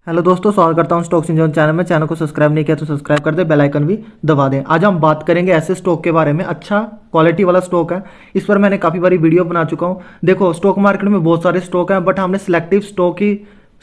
Hello दोस्तों, स्वागत करता हूं स्टॉक्स इन जोन चैनल में। चैनल को सब्सक्राइब नहीं किया तो सब्सक्राइब कर दे, बेल आइकन भी दबा दें। आज हम बात करेंगे ऐसे स्टॉक के बारे में, अच्छा क्वालिटी वाला स्टॉक है। इस पर मैंने काफ़ी बारी वीडियो बना चुका हूं। देखो, स्टॉक मार्केट में बहुत सारे स्टॉक हैं, बट हमने सिलेक्टिव स्टॉक ही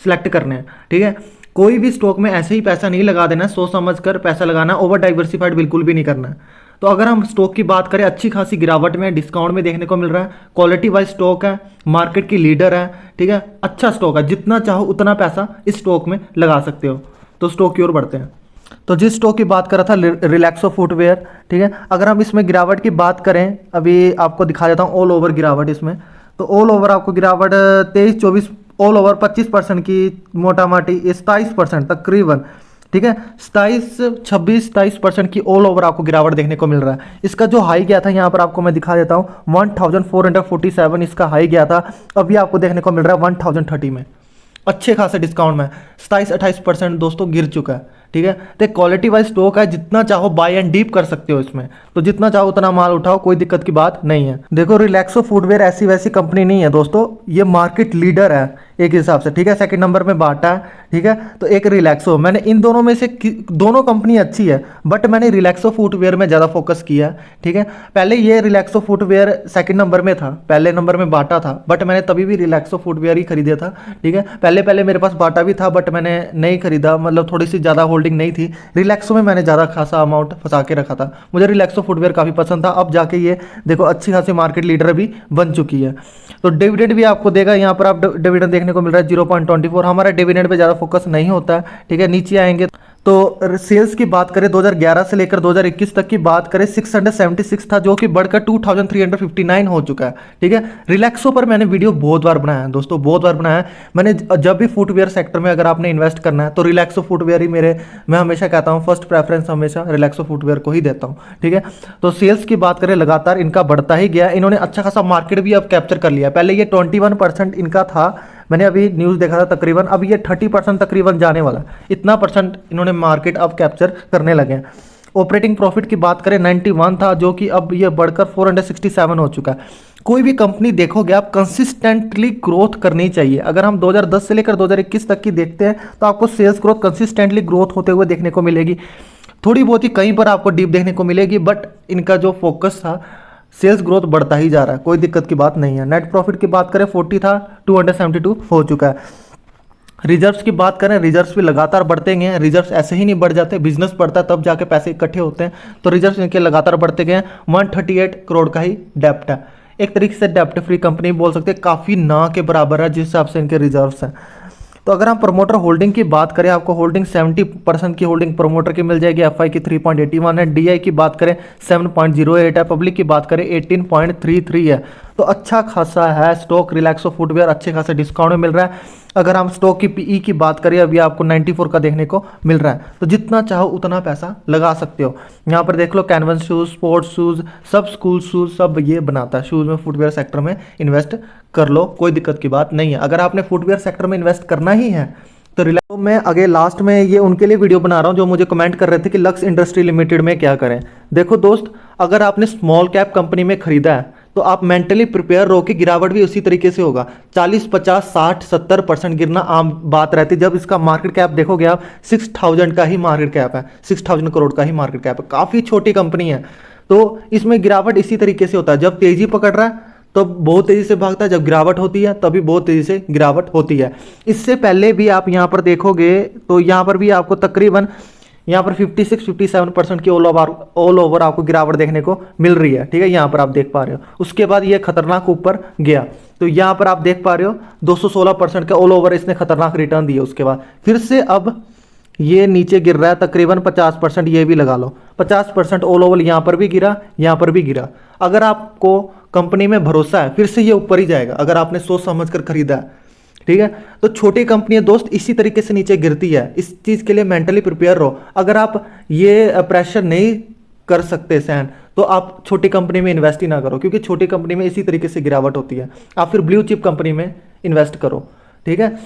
सिलेक्ट करने हैं, ठीक है। कोई भी स्टॉक में ऐसे ही पैसा नहीं लगा देना है, सोच समझ कर पैसा लगाना, ओवर डाइवर्सिफाइड बिल्कुल भी नहीं करना है। तो अगर हम स्टॉक की बात करें, अच्छी खासी गिरावट में डिस्काउंट में देखने को मिल रहा है। क्वालिटी वाइज स्टॉक है, मार्केट की लीडर है, ठीक है। अच्छा स्टॉक है, जितना चाहो उतना पैसा इस स्टॉक में लगा सकते हो। तो स्टॉक की ओर बढ़ते हैं। तो जिस स्टॉक की बात कर रहा था, रिलैक्सो फुटवेयर, ठीक है। अगर हम इसमें गिरावट की बात करें, अभी आपको दिखा देता हूँ ऑल ओवर गिरावट इसमें। तो ऑल ओवर आपको गिरावट 23-24, ऑल ओवर 25% की, मोटा माटी 27% तकरीबन, ठीक है। 27-26-27% की ऑल ओवर आपको गिरावट देखने को मिल रहा है। इसका जो हाई गया था, यहाँ पर आपको मैं दिखा देता हूँ, 1447 इसका हाई गया था। अभी आपको देखने को मिल रहा है 1030 में, अच्छे खासे डिस्काउंट में 27-28% दोस्तों गिर चुका है, ठीक है। तो क्वालिटी वाइज स्टॉक है, जितना चाहो बाय एंड डीप कर सकते हो इसमें। तो जितना चाहो उतना माल उठाओ, कोई दिक्कत की बात नहीं है। देखो, रिलैक्सो फुटवेयर ऐसी वैसी कंपनी नहीं है दोस्तों, ये मार्केट लीडर है एक हिसाब से, ठीक है। सेकंड नंबर में बाटा है, ठीक है। तो एक रिलैक्सो, मैंने इन दोनों में से दोनों कंपनी अच्छी है, बट मैंने रिलैक्सो फुटवेयर में ज़्यादा फोकस किया है, ठीक है। पहले ये रिलैक्सो फुटवेयर सेकंड नंबर में था, पहले नंबर में बाटा था, बट मैंने तभी भी रिलैक्सो फुटवेयर ही खरीदा था, ठीक है। पहले पहले मेरे पास बाटा भी था, बट मैंने नहीं खरीदा, मतलब थोड़ी सी ज़्यादा होल्डिंग नहीं थी। रिलैक्सो में मैंने ज़्यादा खासा अमाउंट फंसा के रखा था। मुझे रिलैक्सो फुटवेयर काफ़ी पसंद था। अब जाके ये देखो अच्छी खासी मार्केट लीडर भी बन चुकी है। तो डिविडेंड भी आपको देगा, यहाँ पर आप डिविडेंड देखने को मिल रहा है 0.24। हमारा डिविडेंड पे ज़्यादा फोकस नहीं होता है, ठीक है। नीचे आएंगे तो सेल्स की बात करें, 2011 से लेकर 2021 तक की बात करें, 676 था, जो कि बढ़कर 2359 हो चुका है, ठीक है। रिलैक्सो पर मैंने वीडियो बहुत बार बनाया है दोस्तों, बहुत बार बनाया है मैंने। जब भी फुटवेयर सेक्टर में अगर आपने इन्वेस्ट करना है तो रिलैक्सो फुटवेयर ही मैं हमेशा कहता हूँ फर्स्ट प्रेफरेंस हमेशा रिलैक्सो फुटवेयर को ही देता हूँ, ठीक है। तो सेल्स की बात करें, लगातार इनका बढ़ता ही गया। इन्होंने अच्छा खासा मार्केट भी अब कैप्चर कर लिया। पहले ये 21% इनका था, मैंने अभी न्यूज़ देखा था तकरीबन, अब ये 30% तकरीबन जाने वाला। इतना परसेंट इन्होंने मार्केट अब कैप्चर करने लगे हैं। ऑपरेटिंग प्रॉफिट की बात करें, 91 था, जो कि अब ये बढ़कर 467 हो चुका है। कोई भी कंपनी देखोगे आप, कंसिस्टेंटली ग्रोथ करनी चाहिए। अगर हम 2010 से लेकर 2021 तक की देखते हैं तो आपको सेल्स ग्रोथ कंसिस्टेंटली ग्रोथ होते हुए देखने को मिलेगी। थोड़ी बहुत ही कहीं पर आपको डीप देखने को मिलेगी, बट इनका जो फोकस था, सेल्स ग्रोथ बढ़ता ही जा रहा है, कोई दिक्कत की बात नहीं है। नेट प्रॉफिट की बात करें, 40 था, 272 हो चुका है। रिजर्व्स की बात करें, रिजर्व्स भी लगातार बढ़ते गए हैं। रिजर्व्स ऐसे ही नहीं बढ़ जाते, बिजनेस बढ़ता है तब जाके पैसे इकट्ठे होते हैं। तो रिजर्व्स इनके लगातार बढ़ते गए हैं। 138 करोड़ का ही डेप्ट है, एक तरीके से डेप्ट फ्री कंपनी बोल सकते हैं, काफ़ी ना के बराबर है जिस हिसाब से इनके रिजर्व्स हैं। तो अगर हम प्रमोटर होल्डिंग की बात करें, आपको होल्डिंग 70% की होल्डिंग प्रमोटर की मिल जाएगी। एफआई की 3.81 है, डीआई की बात करें 7.08 है, पब्लिक की बात करें 18.33 है। तो अच्छा खासा है स्टॉक। रिलैक्सो फुटवेयर अच्छे खासे डिस्काउंट में मिल रहा है। अगर हम स्टॉक की पीई की बात करें, अभी आपको 94 का देखने को मिल रहा है। तो जितना चाहो उतना पैसा लगा सकते हो। यहाँ पर देख लो, कैनवस शूज़, स्पोर्ट्स शूज़, सब स्कूल शूज़, सब ये बनाता है। शूज़ में फुटवेयर सेक्टर में इन्वेस्ट कर लो, कोई दिक्कत की बात नहीं है। अगर आपने फुटवेयर सेक्टर में इन्वेस्ट करना ही है तो रिलैक्सो मैं आगे लास्ट में ये उनके लिए वीडियो बना रहा हूँ जो मुझे कमेंट कर रहे थे कि लक्स इंडस्ट्री लिमिटेड में क्या करें। देखो दोस्त, अगर आपने स्मॉल कैप कंपनी में खरीदा है तो आप मेंटली प्रिपेयर रहो कि गिरावट भी उसी तरीके से होगा। 40, 50, 60, 70% गिरना आम बात रहती है। जब इसका मार्केट कैप देखोगे आप, 6000 का ही मार्केट कैप है, 6000 करोड़ का ही मार्केट कैप है, काफ़ी छोटी कंपनी है। तो इसमें गिरावट इसी तरीके से होता है, जब तेजी पकड़ रहा है तो बहुत तेजी से भागता है, जब गिरावट होती है तभी बहुत तेजी से गिरावट होती है। इससे पहले भी आप यहाँ पर देखोगे तो यहाँ पर भी आपको तकरीबन यहाँ पर 56-57% की ऑल ओवर आपको गिरावट देखने को मिल रही है, ठीक है। यहाँ पर आप देख पा रहे हो। उसके बाद ये खतरनाक ऊपर गया, तो यहाँ पर आप देख पा रहे हो 216% का ऑल ओवर इसने खतरनाक रिटर्न दिया। उसके बाद फिर से अब ये नीचे गिर रहा है तकरीबन 50%, ये भी लगा लो 50% ऑल ओवर। यहाँ पर भी गिरा, यहाँ पर भी गिरा। अगर आपको कंपनी में भरोसा है, फिर से ये ऊपर ही जाएगा अगर आपने सोच समझ कर खरीदा है, ठीक है। तो छोटी कंपनियां दोस्त इसी तरीके से नीचे गिरती है, इस चीज़ के लिए मेंटली प्रिपेयर रहो। अगर आप ये प्रेशर नहीं कर सकते सहन, तो आप छोटी कंपनी में इन्वेस्ट ही ना करो, क्योंकि छोटी कंपनी में इसी तरीके से गिरावट होती है। आप फिर ब्लू चिप कंपनी में इन्वेस्ट करो, ठीक है।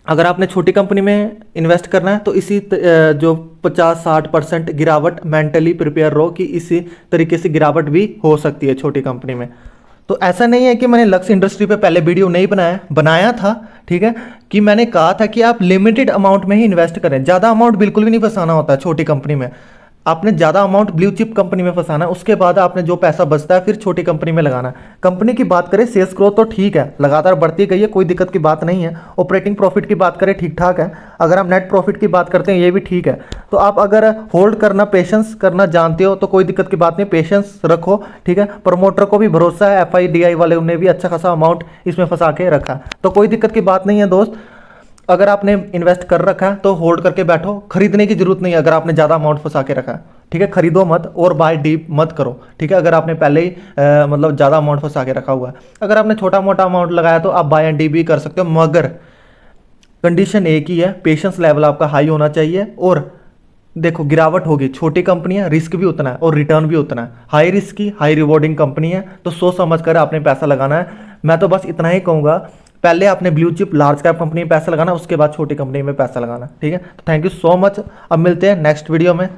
अगर आपने छोटी कंपनी में इन्वेस्ट करना है तो इसी जो 50-60% गिरावट, मेंटली प्रिपेयर रहो कि इसी तरीके से गिरावट भी हो सकती है छोटी कंपनी में। तो ऐसा नहीं है कि मैंने लक्स इंडस्ट्री पे पहले वीडियो नहीं बनाया था, ठीक है, कि मैंने कहा था कि आप लिमिटेड अमाउंट में ही इन्वेस्ट करें। ज़्यादा अमाउंट बिल्कुल भी नहीं फंसाना होता है छोटी कंपनी में। आपने ज़्यादा अमाउंट ब्लू चिप कंपनी में फंसाना है, उसके बाद आपने जो पैसा बचता है फिर छोटी कंपनी में लगाना है। कंपनी की बात करें, सेल्स ग्रोथ तो ठीक है, लगातार बढ़ती गई है, कोई दिक्कत की बात नहीं है। ऑपरेटिंग प्रॉफिट की बात करें, ठीक ठाक है। अगर आप नेट प्रॉफिट की बात करते हैं, ये भी ठीक है। तो आप अगर होल्ड करना, पेशेंस करना जानते हो तो कोई दिक्कत की बात नहीं, पेशेंस रखो, ठीक है। प्रमोटर को भी भरोसा है, FIDI वाले, उन्हें भी अच्छा खासा अमाउंट इसमें फंसा के रखा, तो कोई दिक्कत की बात नहीं है दोस्त। अगर आपने इन्वेस्ट कर रखा है तो होल्ड करके बैठो, खरीदने की जरूरत नहीं है अगर आपने ज़्यादा अमाउंट फंसा के रखा है, ठीक है। खरीदो मत और बाय डीप मत करो, ठीक है, अगर आपने पहले ही मतलब ज़्यादा अमाउंट फंसा के रखा हुआ है। अगर आपने छोटा मोटा अमाउंट लगाया तो आप बाय एंड डीप भी कर सकते हो, मगर कंडीशन एक ही है, पेशेंस लेवल आपका हाई होना चाहिए। और देखो, गिरावट होगी, छोटी कंपनी है, रिस्क भी उतना है और रिटर्न भी उतना है। हाई रिस्क की हाई रिवॉर्डिंग कंपनी है, तो सोच समझ कर आपने पैसा लगाना है। मैं तो बस इतना ही कहूँगा, पहले आपने blue chip large cap company में पैसा लगाना, उसके बाद छोटी कंपनी में पैसा लगाना, ठीक है। तो थैंक यू सो मच। अब मिलते हैं नेक्स्ट वीडियो में।